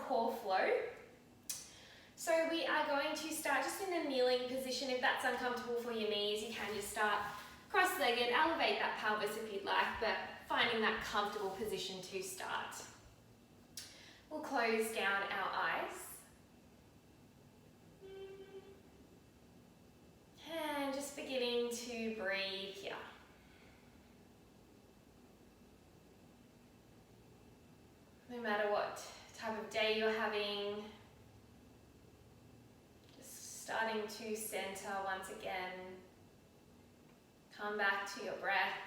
core flow. So we are going to start just in a kneeling position. If that's uncomfortable for your knees, you can just start cross-legged, elevate that pelvis if you'd like, but finding that comfortable position to start. We'll close down our eyes. And just beginning to breathe here. No matter what type of day you're having, just starting to center once again. Come back to your breath.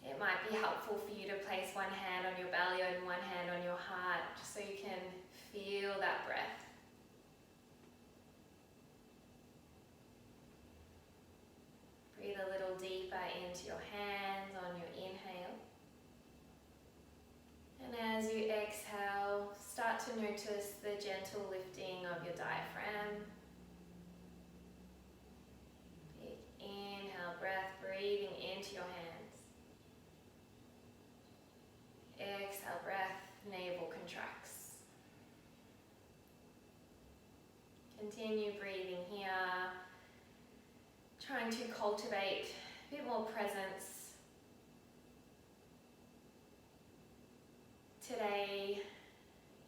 It might be helpful for you to place one hand on your belly and one hand on your heart, just so you can feel that breath. Breathe a little deeper into your hands on your inhale. And as you exhale, start to notice the gentle lifting of your diaphragm. Big inhale, breath, breathing into your hands. Exhale, breath, navel contracts. Continue breathing here. Trying to cultivate a bit more presence. Today,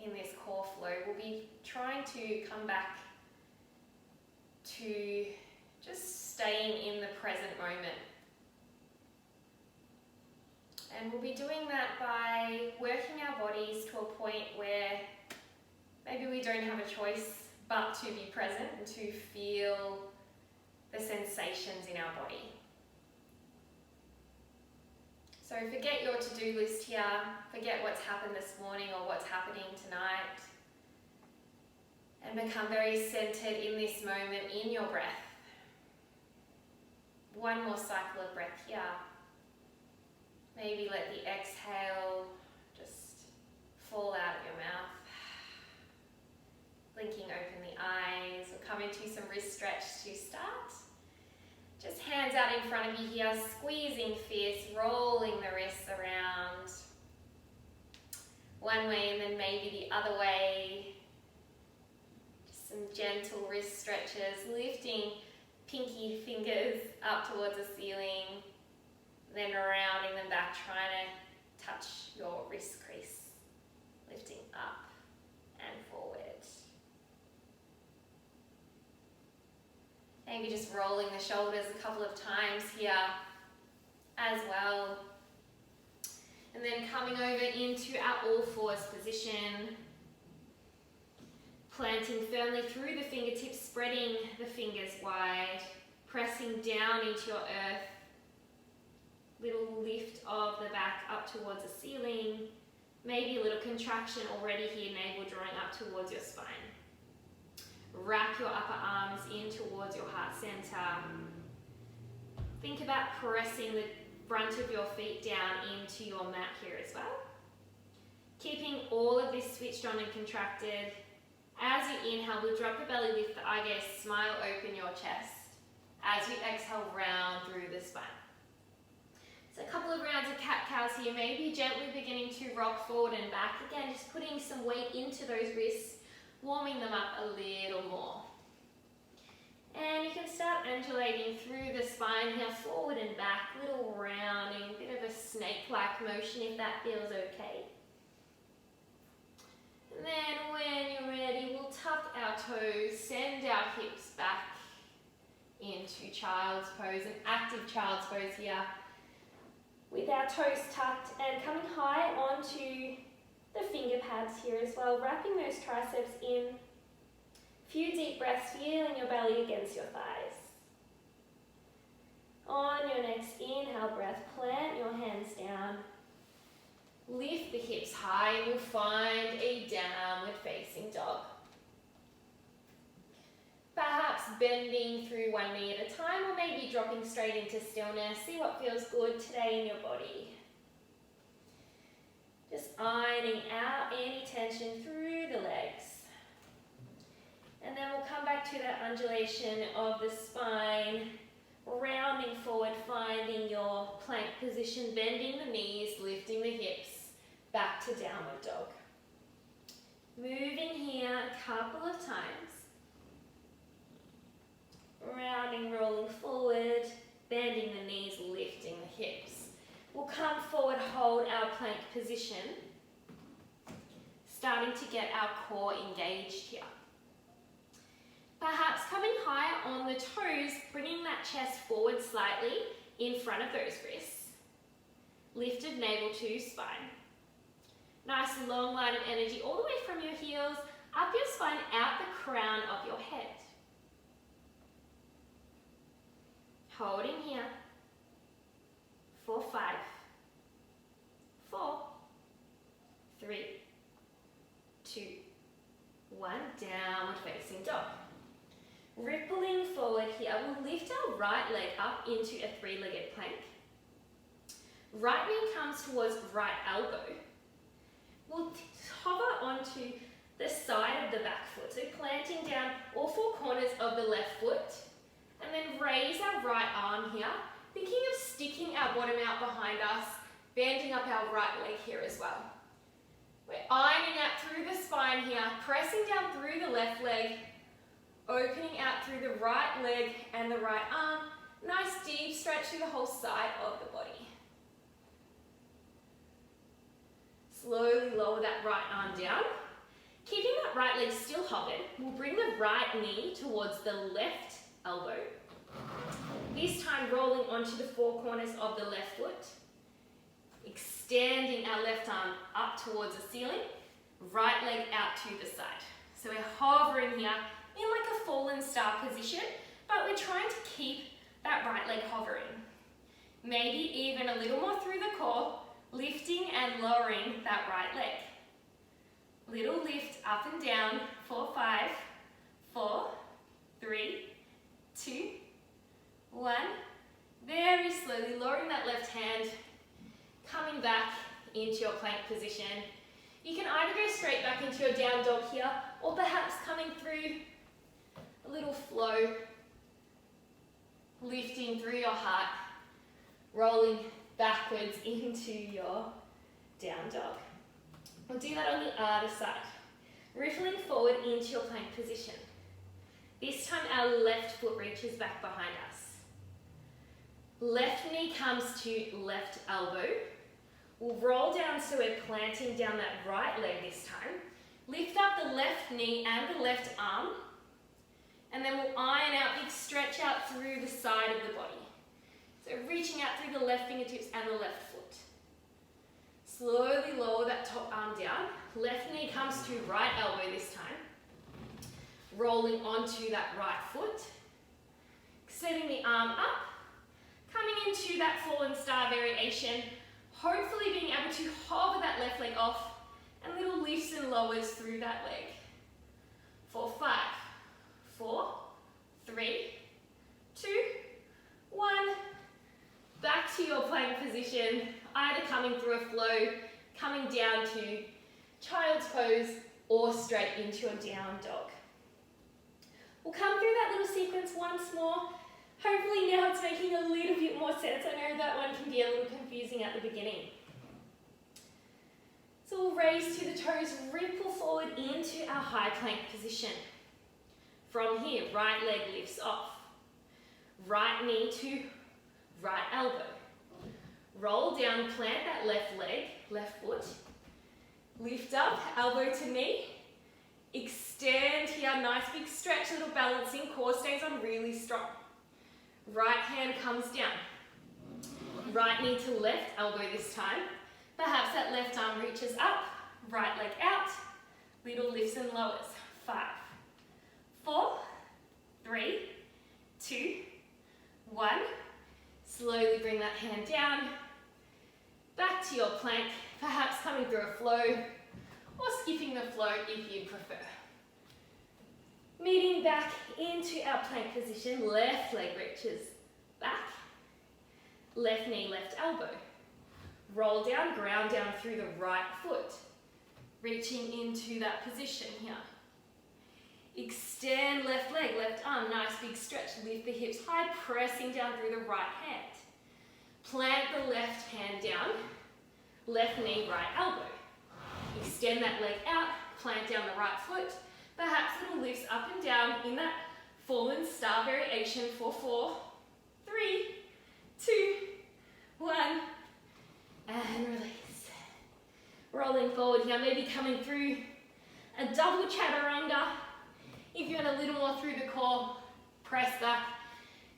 in this core flow, we'll be trying to come back to just staying in the present moment. And we'll be doing that by working our bodies to a point where maybe we don't have a choice but to be present and to feel the sensations in our body. So forget your to-do list here, forget what's happened this morning or what's happening tonight, and become very centered in this moment in your breath. One more cycle of breath here. Maybe let the exhale just fall out of your mouth. Blinking open the eyes. We'll come into some wrist stretch to start. Just hands out in front of you here, squeezing fists, rolling the wrists around. One way and then maybe the other way. Just some gentle wrist stretches, lifting pinky fingers up towards the ceiling, then rounding them back, trying to touch your wrist crease, lifting up and forward. Maybe just rolling the shoulders a couple of times here as well. And then coming over into our all fours position. Planting firmly through the fingertips, spreading the fingers wide, pressing down into your earth. Little lift of the back up towards the ceiling. Maybe a little contraction already here, navel drawing up towards your spine. Wrap your upper arms in towards your heart center. Think about pressing the front of your feet down into your mat here as well. Keeping all of this switched on and contracted. As you inhale, we'll drop the belly, lift the eye gaze, smile, open your chest. As we exhale, round through the spine. So a couple of rounds of cat-cows here, maybe gently beginning to rock forward and back. Again, just putting some weight into those wrists, warming them up a little more. And you can start undulating through the spine here, forward and back, little rounding, bit of a snake-like motion if that feels okay. And then when you're ready, we'll tuck our toes, send our hips back into child's pose, an active child's pose here. With our toes tucked and coming high onto the finger pads here as well, wrapping those triceps in. Few deep breaths, feeling your belly against your thighs. On your next inhale breath, plant your hands down. Lift the hips high and we'll find a downward facing dog. Perhaps bending through one knee at a time, or maybe dropping straight into stillness. See what feels good today in your body. Just ironing out any tension through the legs. And then we'll come back to that undulation of the spine, rounding forward, finding your plank position, bending the knees, lifting the hips, back to downward dog. Moving here a couple of times. Rounding, rolling forward, bending the knees, lifting the hips. We'll come forward, hold our plank position, starting to get our core engaged here. Perhaps coming higher on the toes, bringing that chest forward slightly in front of those wrists. Lifted navel to spine. Nice long line of energy all the way from your heels, up your spine, out the crown of your head. Holding here for 5, 4, 3, 2, 1, downward facing dog. Rippling forward here, we'll lift our right leg up into a 3-legged plank. Right knee comes towards right elbow. We'll hover onto the side of the back foot, so planting down all 4 corners of the left foot, and then raise our right arm here, thinking of sticking our bottom out behind us, bending up our right leg here as well. We're ironing out through the spine here, pressing down through the left leg, opening out through the right leg and the right arm. Nice deep stretch through the whole side of the body. Slowly lower that right arm down. Keeping that right leg still hovered, we'll bring the right knee towards the left elbow. This time rolling onto the 4 corners of the left foot. Extending our left arm up towards the ceiling, right leg out to the side. So we're hovering here in like a fallen star position, but we're trying to keep that right leg hovering. Maybe even a little more through the core, lifting and lowering that right leg. Little lift up and down for 5, 4, 3, 2, 1. Very slowly lowering that left hand, coming back into your plank position. You can either go straight back into your down dog here, or perhaps coming through a little flow, lifting through your heart, rolling backwards into your down dog. We'll do that on the other side. Riffling forward into your plank position. This time our left foot reaches back behind us. Left knee comes to left elbow. We'll roll down so we're planting down that right leg this time. Lift up the left knee and the left arm. And then we'll iron out, big stretch out through the side of the body. So reaching out through the left fingertips and the left foot. Slowly lower that top arm down. Left knee comes to right elbow this time. Rolling onto that right foot. Setting the arm up. Coming into that fallen star variation. Hopefully being able to hover that left leg off. And little lifts and lowers through that leg. For 5, 4, 3, 2, 1. Back to your plank position, either coming through a flow, coming down to child's pose, or straight into a down dog. We'll come through that little sequence once more. Hopefully now it's making a little bit more sense. I know that one can be a little confusing at the beginning. So we'll raise to the toes, ripple forward into our high plank position. From here, right leg lifts off. Right knee to right elbow. Roll down, plant that left leg, left foot. Lift up, elbow to knee. Extend here, nice big stretch, little balancing. Core stays on really strong. Right hand comes down. Right knee to left, elbow this time. Perhaps that left arm reaches up, right leg out. Little lifts and lowers. 5, 4, 3, 2, 1. Slowly bring that hand down. Back to your plank, perhaps coming through a flow, or skipping the flow if you prefer. Meeting back into our plank position, left leg reaches back. Left knee, left elbow. Roll down, ground down through the right foot. Reaching into that position here. Extend left leg, left arm, nice big stretch. Lift the hips high, pressing down through the right hand. Plant the left hand down. Left knee, right elbow. extend that leg out, plant down the right foot, perhaps little lifts up and down in that fallen star variation for 4, 3, 2, 1, and release. Rolling forward here, maybe coming through a double chaturanga. If you're in a little more through the core, press back,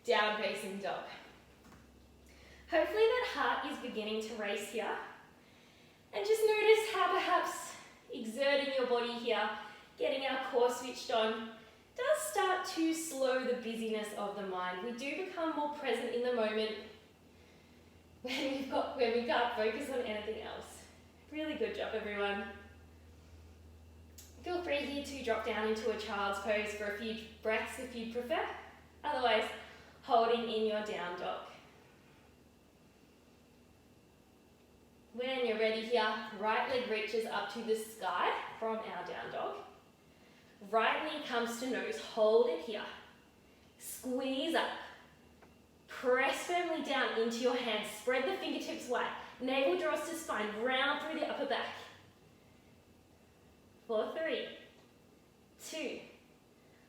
down facing dog. Hopefully that heart is beginning to race here. And just notice how perhaps exerting your body here, getting our core switched on, does start to slow the busyness of the mind. We do become more present in the moment when we can't focus on anything else. Really good job, everyone. Feel free here to drop down into a child's pose for a few breaths if you prefer. Otherwise, holding in your down dog. When you're ready here, right leg reaches up to the sky from our down dog. Right knee comes to nose, hold it here. Squeeze up. Press firmly down into your hands, spread the fingertips wide. Navel draws to spine, round through the upper back. 4, 3, 2,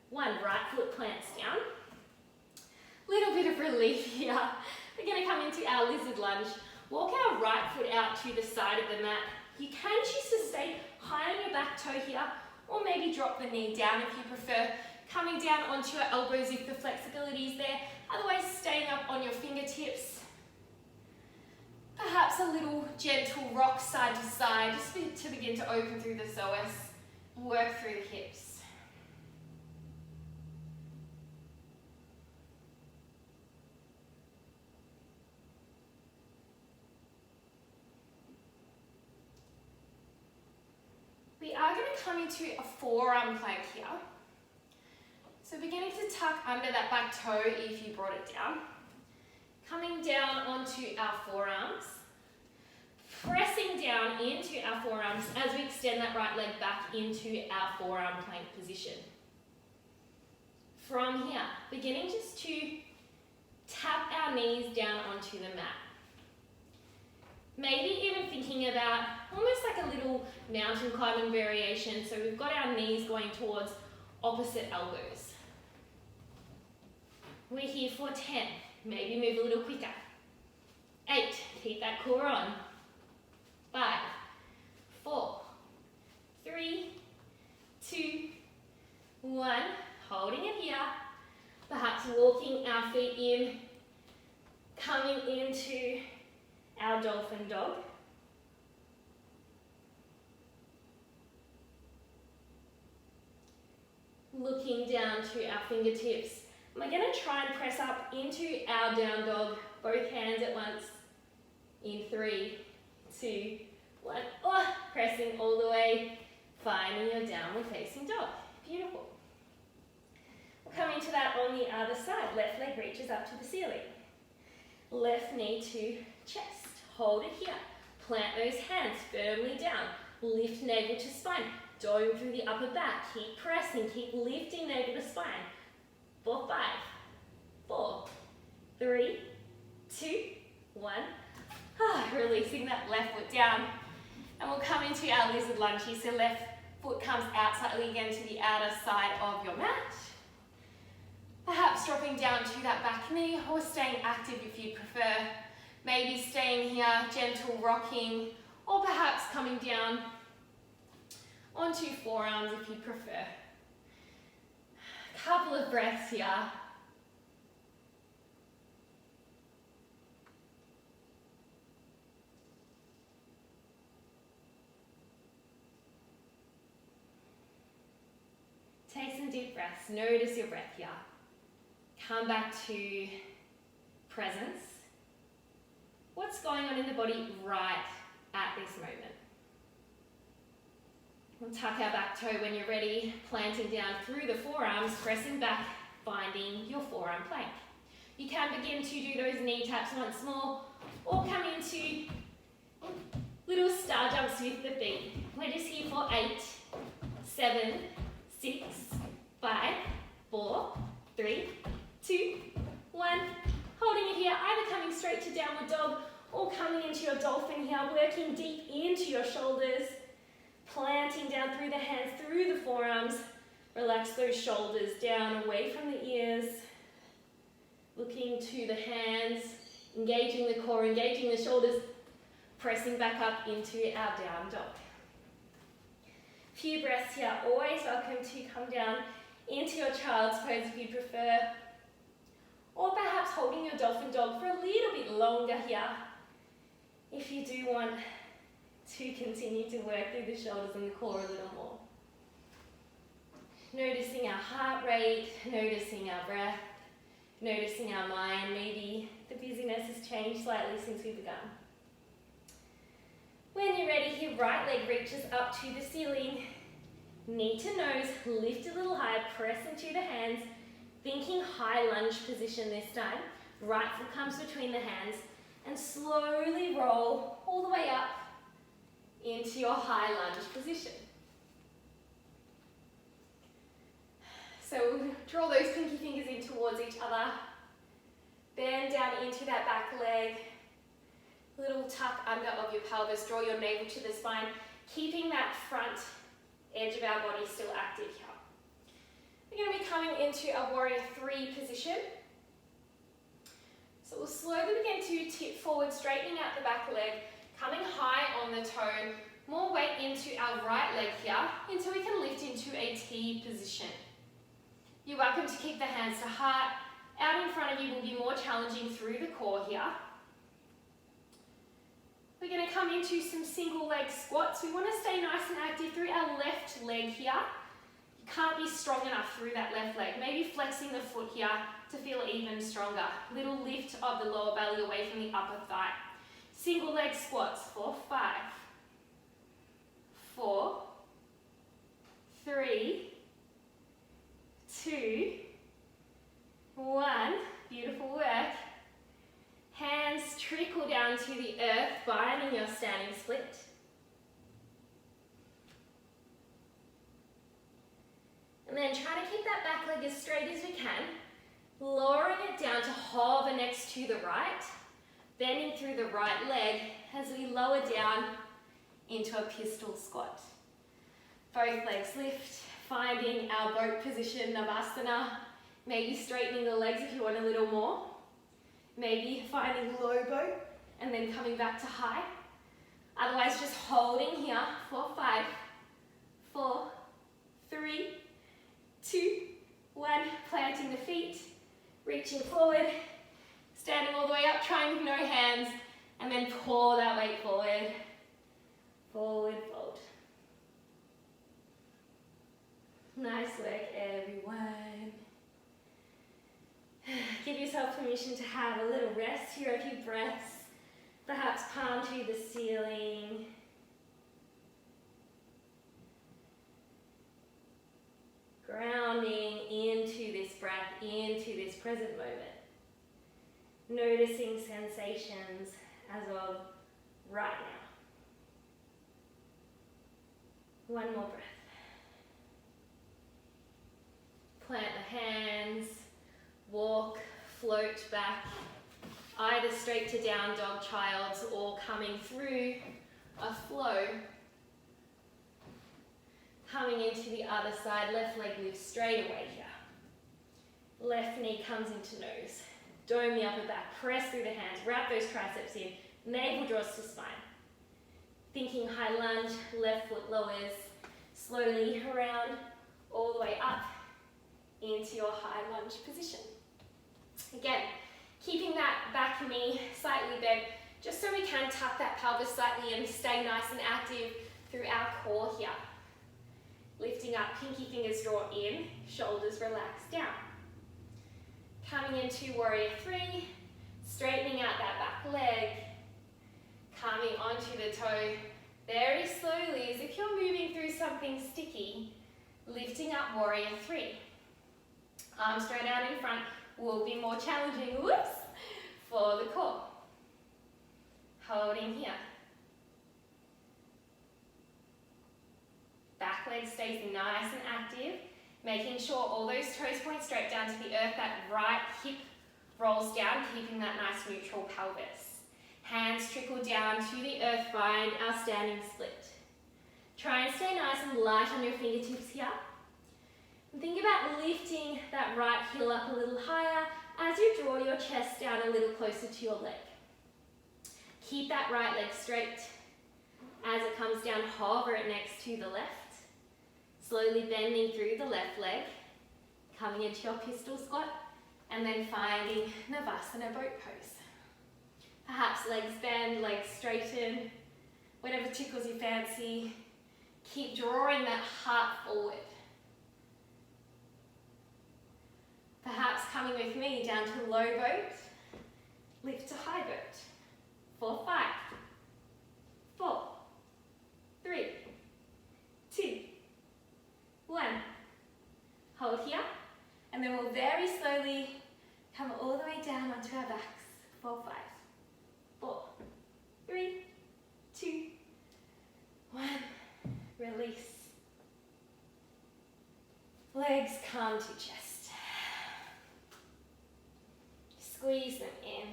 1. Right foot plants down. Little bit of relief here. We're going to come into our lizard lunge. Walk our right foot out to the side of the mat. You can choose to stay high on your back toe here, or maybe drop the knee down if you prefer. Coming down onto your elbows if the flexibility is there. Otherwise, staying up on your fingertips. Perhaps a little gentle rock side to side, just to begin to open through the psoas, work through the hips. We are going to come into a forearm plank here. So beginning to tuck under that back toe if you brought it down. Coming down onto our forearms. Pressing down into our forearms as we extend that right leg back into our forearm plank position. From here, beginning just to tap our knees down onto the mat. Maybe even thinking about almost like a little mountain climbing variation. So we've got our knees going towards opposite elbows. We're here for 10. Maybe move a little quicker. 8. Keep that core on. 5, 4, 3, 2, 1. Holding it here. Perhaps walking our feet in, coming into our dolphin dog. Looking down to our fingertips. We're going to try and press up into our down dog, both hands at once. In 3, 2, 1. Oh, pressing all the way, finding your downward facing dog. Beautiful. We'll come into that on the other side. Left leg reaches up to the ceiling. Left knee to chest. Hold it here. Plant those hands firmly down. Lift navel to spine. Dome through the upper back. Keep pressing. Keep lifting navel to spine. 4, 5, 4, 3, 2, 1. Releasing that left foot down. And we'll come into our lizard lunge here. So left foot comes out slightly again to the outer side of your mat. Perhaps dropping down to that back knee or staying active if you prefer. Maybe staying here, gentle rocking, or perhaps coming down onto forearms if you prefer. Couple of breaths here. Take some deep breaths. Notice your breath here. Come back to presence. What's going on in the body right at this moment? We'll tuck our back toe when you're ready, planting down through the forearms, pressing back, finding your forearm plank. You can begin to do those knee taps once more, or come into little star jumps with the feet. We're just here for 8, 7, 6, 5, 4, 3, 2, 1. Holding it here, either coming straight to downward dog or coming into your dolphin here, working deep into your shoulders. Planting down through the hands, through the forearms. Relax those shoulders down, away from the ears. Looking to the hands, engaging the core, engaging the shoulders, pressing back up into our down dog. Few breaths here. Always welcome to come down into your child's pose if you prefer. Or perhaps holding your dolphin dog for a little bit longer here if you do want to continue to work through the shoulders and the core a little more. Noticing our heart rate, noticing our breath, noticing our mind. Maybe the busyness has changed slightly since we began. When you're ready here, right leg reaches up to the ceiling. Knee to nose, lift a little higher, press into the hands. Thinking high lunge position this time. Right foot comes between the hands and slowly roll all the way up into your high lunge position. So draw those pinky fingers in towards each other. Bend down into that back leg. Little tuck under of your pelvis. Draw your navel to the spine, keeping that front edge of our body still active here. We're going to be coming into a warrior 3 position. So we'll slowly begin to tip forward, straightening out the back leg, coming high on the toe, more weight into our right leg here until we can lift into a T position. You're welcome to keep the hands to heart. Out in front of you will be more challenging through the core here. We're going to come into some single leg squats. We want to stay nice and active through our left leg here. You can't be strong enough through that left leg. Maybe flexing the foot here to feel even stronger. Little lift of the lower belly away from the upper thigh. Single leg squats for 5, 4, 3, 2, 1. Beautiful work. Hands trickle down to the earth, finding your standing split. And then try to keep that back leg as straight as we can, lowering it down to hover next to the right, bending through the right leg as we lower down into a pistol squat. Both legs lift, finding our boat position, Navasana, maybe straightening the legs if you want a little more. Maybe finding low boat and then coming back to high. Otherwise, just holding here for 5, 4, 3, 2, 1. Planting the feet, reaching forward, standing all the way up, trying with no hands, and then pour that weight forward. Forward fold. Nice work, everyone. Give yourself permission to have a little rest here, a few breaths, perhaps palm to the ceiling. Grounding into this breath, into this present moment. Noticing sensations as of right now. One more breath. Plant the hands. Walk, float back, either straight to down dog child's or coming through a flow. Coming into the other side, left leg lifts straight away here. Left knee comes into nose. Dome the upper back, press through the hands, wrap those triceps in, navel draws to spine. Thinking high lunge, left foot lowers, slowly around, all the way up into your high lunge position. Again, keeping that back knee slightly bent, just so we can tuck that pelvis slightly and stay nice and active through our core here. Lifting up, pinky fingers draw in, shoulders relax down. Coming into warrior 3, straightening out that back leg, coming onto the toe very slowly as if you're moving through something sticky, lifting up warrior 3. Arms straight out in front will be more challenging, whoops, for the core. Holding here. Back leg stays nice and active, making sure all those toes point straight down to the earth, that right hip rolls down, keeping that nice neutral pelvis. Hands trickle down to the earth, find our standing split. Try and stay nice and light on your fingertips here. And think about lifting that right heel up a little higher as you draw your chest down a little closer to your leg. Keep that right leg straight. As it comes down, hover it next to the left. Slowly bending through the left leg, coming into your pistol squat, and then finding Navasana boat pose. Perhaps legs bend, legs straighten, whatever tickles your fancy. Keep drawing that heart forward. Perhaps coming with me down to low boat, lift to high boat. For 5, 4, 3, 2, 1. Hold here, and then we'll very slowly come all the way down onto our backs. For 5, 4, 3, 2, 1. Release. Legs come to chest. Squeeze them in.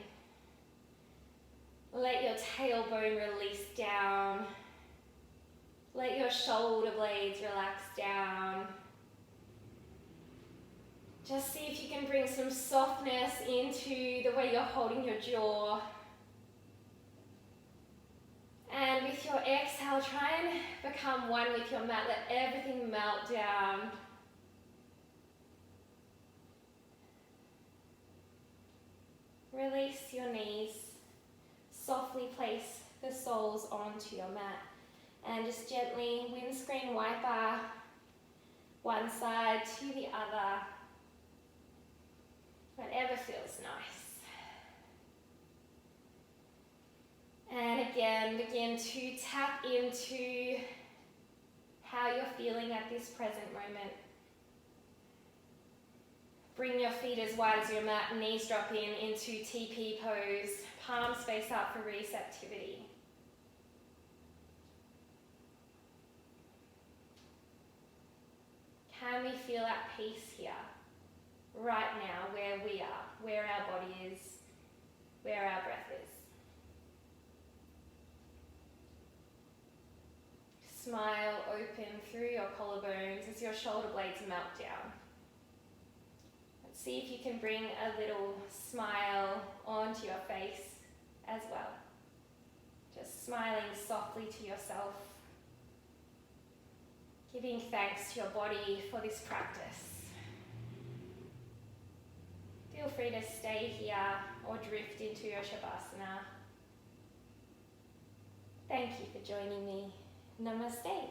Let your tailbone release down. Let your shoulder blades relax down. Just see if you can bring some softness into the way you're holding your jaw. And with your exhale, try and become one with your mat. Let everything melt down. Release your knees. Softly place the soles onto your mat. And just gently windscreen wiper one side to the other. Whatever feels nice. And again, begin to tap into how you're feeling at this present moment. Bring your feet as wide as your mat, knees drop in into TP pose, palms face up for receptivity. Can we feel at peace here, right now, where we are, where our body is, where our breath is? Smile open through your collarbones as your shoulder blades melt down. Let's see if you can bring a little smile onto your face as well. Just smiling softly to yourself. Giving thanks to your body for this practice. Feel free to stay here or drift into your Shavasana. Thank you for joining me. Namaste.